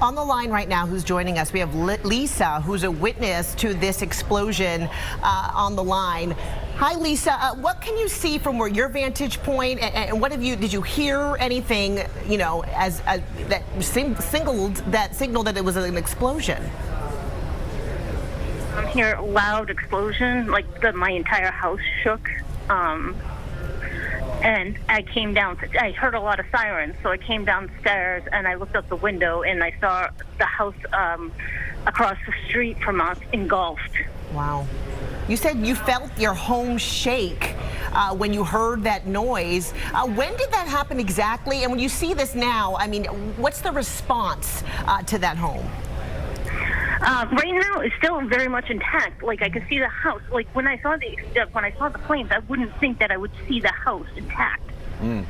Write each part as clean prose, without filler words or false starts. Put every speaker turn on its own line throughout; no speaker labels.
On the line right now, who's joining us, we have Lisa, who's a witness to this explosion on the line. Hi, Lisa. What can you see from where your vantage point, and what have you? Did you hear anything? You know, as that signaled that it was an explosion.
I hear a loud explosion, like my entire house shook. And I came down. I heard a lot of sirens, so I came downstairs and I looked out the window and I saw the house across the street from us engulfed.
Wow. You said you felt your home shake when you heard that noise. When did that happen exactly? And when you see this now, I mean, what's the response to that home?
Right now, it's still very much intact. Like I could see the house. Like when I saw the flames, I wouldn't think that I would see the house intact.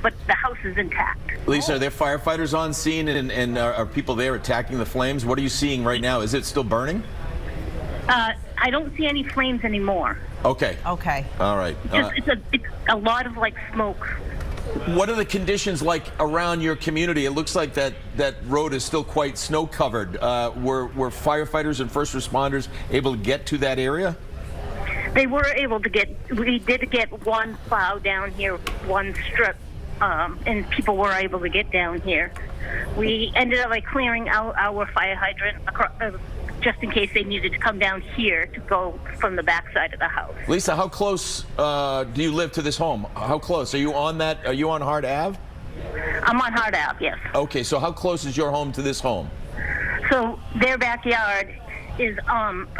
But the house is intact.
Lisa, are there firefighters on scene, and are people there attacking the flames? What are you seeing right now? Is it still burning?
I don't see any flames anymore.
Okay.
Okay.
All right.
It's a lot of like smoke.
What are the conditions like around your community? It looks like that road is still quite snow covered. Were firefighters and first responders able to get to that area?
They were able to get. We did get one plow down here, one strip, and people were able to get down here. We ended up like clearing out our fire hydrant across, just in case they needed to come down here to go from the back side of the house.
Lisa, how close do you live to this home? How close? Are you on that? Are you on Hart Ave?
I'm on Hart Ave, yes.
Okay, so how close is your home to this home?
So their backyard is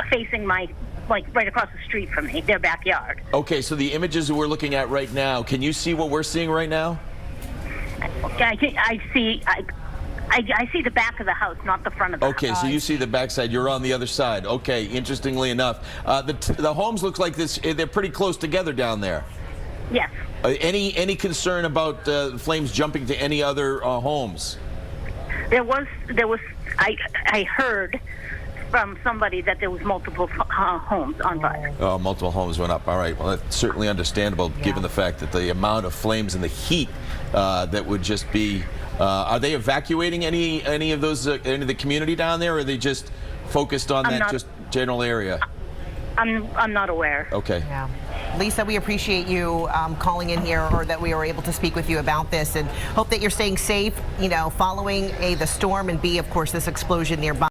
facing my, like right across the street from me, their backyard.
Okay, so the images that we're looking at right now, can you see what we're seeing right now?
I see the back of the house, not the front of the house.
Okay, so you see the backside. You're on the other side. Okay, interestingly enough. The homes look like this. They're pretty close together down there.
Yes.
Any concern about flames jumping to any other homes?
There was. I heard from somebody that there was multiple homes on fire.
Oh, multiple homes went up. All right. Well, that's certainly understandable, given the fact that the amount of flames and the heat that would just be. Are they evacuating any of those any of the community down there, or are they just focused on just general area?
I'm not aware.
Okay.
Yeah. Lisa, we appreciate you calling in here, or that we were able to speak with you about this, and hope that you're staying safe, you know, following A, the storm, and B, of course, this explosion nearby.